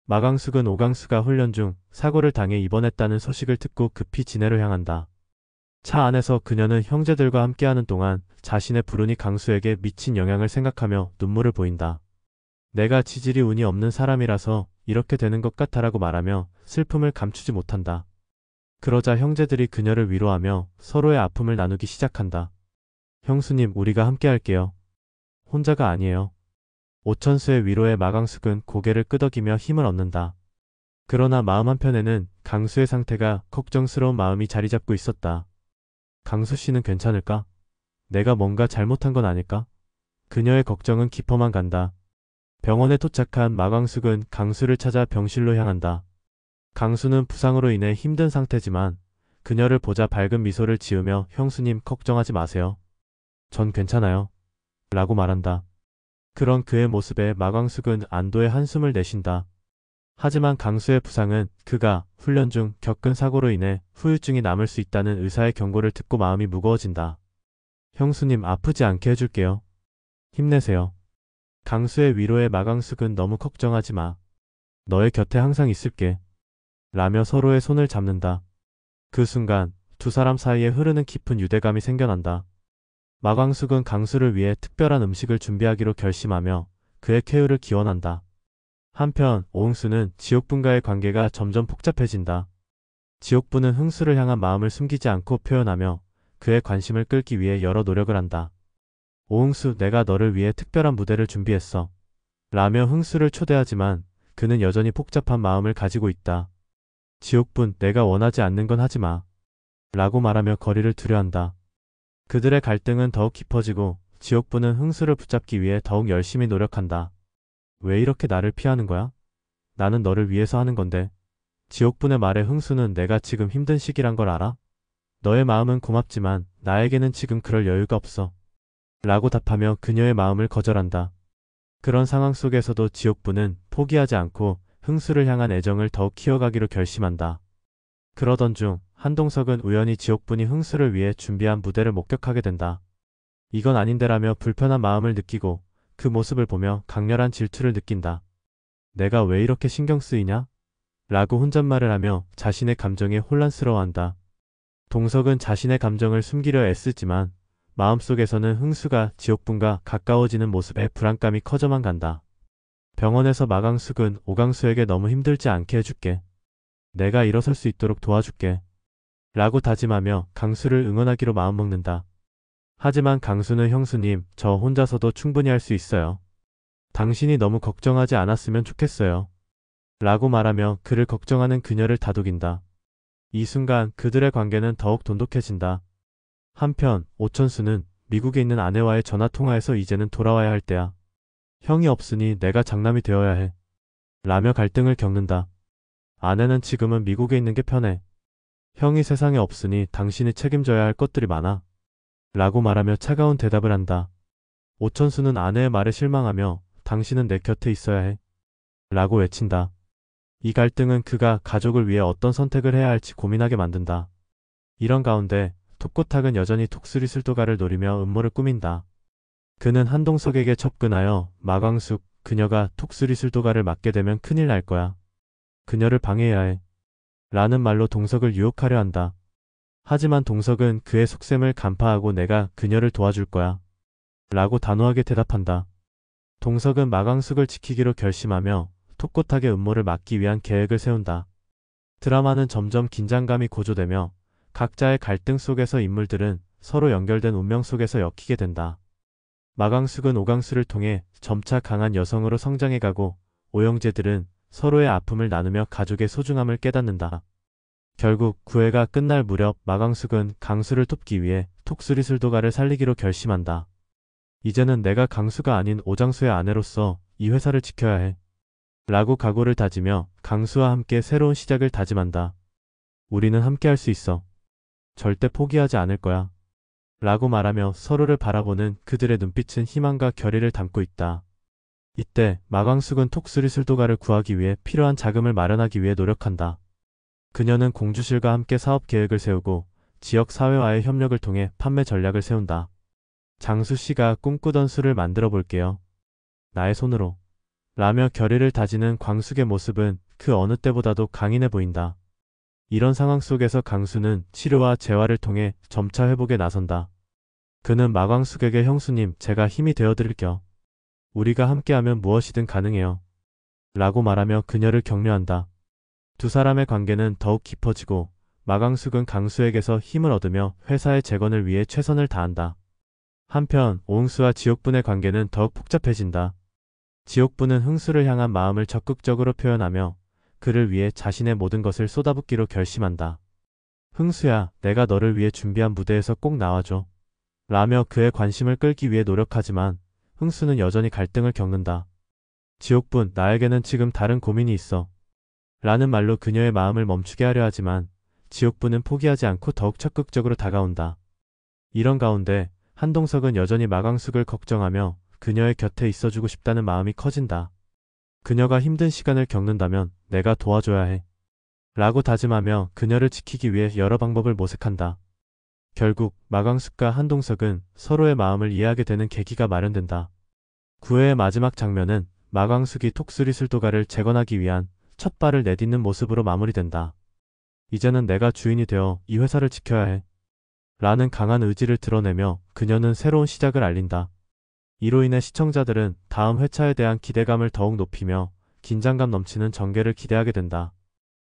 마광숙은 오강수가 훈련 중 사고를 당해 입원했다는 소식을 듣고 급히 진해로 향한다. 차 안에서 그녀는 형제들과 함께하는 동안 자신의 불운이 강수에게 미친 영향을 생각하며 눈물을 보인다. 내가 지질이 운이 없는 사람이라서 이렇게 되는 것 같아라고 말하며 슬픔을 감추지 못한다. 그러자 형제들이 그녀를 위로하며 서로의 아픔을 나누기 시작한다. 형수님, 우리가 함께 할게요. 혼자가 아니에요. 오천수의 위로에 마광숙은 고개를 끄덕이며 힘을 얻는다. 그러나 마음 한편에는 강수의 상태가 걱정스러운 마음이 자리 잡고 있었다. 강수 씨는 괜찮을까? 내가 뭔가 잘못한 건 아닐까? 그녀의 걱정은 깊어만 간다. 병원에 도착한 마광숙은 강수를 찾아 병실로 향한다. 강수는 부상으로 인해 힘든 상태지만 그녀를 보자 밝은 미소를 지으며 형수님 걱정하지 마세요. 전 괜찮아요. 라고 말한다. 그런 그의 모습에 마광숙은 안도의 한숨을 내쉰다. 하지만 강수의 부상은 그가 훈련 중 겪은 사고로 인해 후유증이 남을 수 있다는 의사의 경고를 듣고 마음이 무거워진다. 형수님, 아프지 않게 해줄게요. 힘내세요. 강수의 위로에 마광숙은 너무 걱정하지 마. 너의 곁에 항상 있을게. 라며 서로의 손을 잡는다. 그 순간 두 사람 사이에 흐르는 깊은 유대감이 생겨난다. 마광숙은 강수를 위해 특별한 음식을 준비하기로 결심하며 그의 쾌유를 기원한다. 한편 오흥수는 지옥분과의 관계가 점점 복잡해진다. 지옥분은 흥수를 향한 마음을 숨기지 않고 표현하며 그의 관심을 끌기 위해 여러 노력을 한다. 오흥수, 내가 너를 위해 특별한 무대를 준비했어. 라며 흥수를 초대하지만 그는 여전히 복잡한 마음을 가지고 있다. 지옥분, 내가 원하지 않는 건 하지 마. 라고 말하며 거리를 두려한다. 그들의 갈등은 더욱 깊어지고 지옥분은 흥수를 붙잡기 위해 더욱 열심히 노력한다. 왜 이렇게 나를 피하는 거야? 나는 너를 위해서 하는 건데. 지옥분의 말에 흥수는 내가 지금 힘든 시기란 걸 알아? 너의 마음은 고맙지만 나에게는 지금 그럴 여유가 없어. 라고 답하며 그녀의 마음을 거절한다. 그런 상황 속에서도 지옥분은 포기하지 않고 흥수를 향한 애정을 더욱 키워가기로 결심한다. 그러던 중 한동석은 우연히 지옥분이 흥수를 위해 준비한 무대를 목격하게 된다. 이건 아닌데라며 불편한 마음을 느끼고 그 모습을 보며 강렬한 질투를 느낀다. 내가 왜 이렇게 신경 쓰이냐? 라고 혼잣말을 하며 자신의 감정에 혼란스러워한다. 동석은 자신의 감정을 숨기려 애쓰지만 마음속에서는 흥수가 지옥분과 가까워지는 모습에 불안감이 커져만 간다. 병원에서 마광숙은 오강수에게 너무 힘들지 않게 해줄게. 내가 일어설 수 있도록 도와줄게. 라고 다짐하며 강수를 응원하기로 마음먹는다. 하지만 강수는 형수님, 저 혼자서도 충분히 할 수 있어요. 당신이 너무 걱정하지 않았으면 좋겠어요. 라고 말하며 그를 걱정하는 그녀를 다독인다. 이 순간 그들의 관계는 더욱 돈독해진다. 한편 오천수는 미국에 있는 아내와의 전화통화에서 이제는 돌아와야 할 때야. 형이 없으니 내가 장남이 되어야 해. 라며 갈등을 겪는다. 아내는 지금은 미국에 있는 게 편해. 형이 세상에 없으니 당신이 책임져야 할 것들이 많아. 라고 말하며 차가운 대답을 한다. 오천수는 아내의 말에 실망하며 당신은 내 곁에 있어야 해. 라고 외친다. 이 갈등은 그가 가족을 위해 어떤 선택을 해야 할지 고민하게 만든다. 이런 가운데 톱고탁은 여전히 독수리술도가를 노리며 음모를 꾸민다. 그는 한동석에게 접근하여 마광숙, 그녀가 독수리술도가를 맡게 되면 큰일 날 거야. 그녀를 방해해야 해. 라는 말로 동석을 유혹하려 한다. 하지만 동석은 그의 속셈을 간파하고 내가 그녀를 도와줄 거야. 라고 단호하게 대답한다. 동석은 마광숙을 지키기로 결심하며 톱고탁의 음모를 막기 위한 계획을 세운다. 드라마는 점점 긴장감이 고조되며 각자의 갈등 속에서 인물들은 서로 연결된 운명 속에서 엮이게 된다. 마광숙은 오강수를 통해 점차 강한 여성으로 성장해가고 오영재들은 서로의 아픔을 나누며 가족의 소중함을 깨닫는다. 결국 9회가 끝날 무렵 마광숙은 강수를 돕기 위해 톡수리술도가를 살리기로 결심한다. 이제는 내가 강수가 아닌 오장수의 아내로서 이 회사를 지켜야 해. 라고 각오를 다지며 강수와 함께 새로운 시작을 다짐한다. 우리는 함께 할 수 있어. 절대 포기하지 않을 거야. 라고 말하며 서로를 바라보는 그들의 눈빛은 희망과 결의를 담고 있다. 이때 마광숙은 톡수리술도가를 구하기 위해 필요한 자금을 마련하기 위해 노력한다. 그녀는 공주실과 함께 사업 계획을 세우고 지역 사회와의 협력을 통해 판매 전략을 세운다. 장수 씨가 꿈꾸던 술을 만들어 볼게요. 나의 손으로. 라며 결의를 다지는 광숙의 모습은 그 어느 때보다도 강인해 보인다. 이런 상황 속에서 강수는 치료와 재활을 통해 점차 회복에 나선다. 그는 마광숙에게 형수님, 제가 힘이 되어드릴게요. 우리가 함께하면 무엇이든 가능해요. 라고 말하며 그녀를 격려한다. 두 사람의 관계는 더욱 깊어지고 마광숙은 강수에게서 힘을 얻으며 회사의 재건을 위해 최선을 다한다. 한편 오흥수와 지옥분의 관계는 더욱 복잡해진다. 지옥분은 흥수를 향한 마음을 적극적으로 표현하며 그를 위해 자신의 모든 것을 쏟아붓기로 결심한다. 흥수야, 내가 너를 위해 준비한 무대에서 꼭 나와줘. 라며 그의 관심을 끌기 위해 노력하지만 흥수는 여전히 갈등을 겪는다. 지옥분, 나에게는 지금 다른 고민이 있어. 라는 말로 그녀의 마음을 멈추게 하려 하지만 지옥분은 포기하지 않고 더욱 적극적으로 다가온다. 이런 가운데 한동석은 여전히 마광숙을 걱정하며 그녀의 곁에 있어주고 싶다는 마음이 커진다. 그녀가 힘든 시간을 겪는다면 내가 도와줘야 해. 라고 다짐하며 그녀를 지키기 위해 여러 방법을 모색한다. 결국 마광숙과 한동석은 서로의 마음을 이해하게 되는 계기가 마련된다. 9회의 마지막 장면은 마광숙이 톡수리술도가를 재건하기 위한 첫 발을 내딛는 모습으로 마무리된다. 이제는 내가 주인이 되어 이 회사를 지켜야 해. 라는 강한 의지를 드러내며 그녀는 새로운 시작을 알린다. 이로 인해 시청자들은 다음 회차에 대한 기대감을 더욱 높이며 긴장감 넘치는 전개를 기대하게 된다.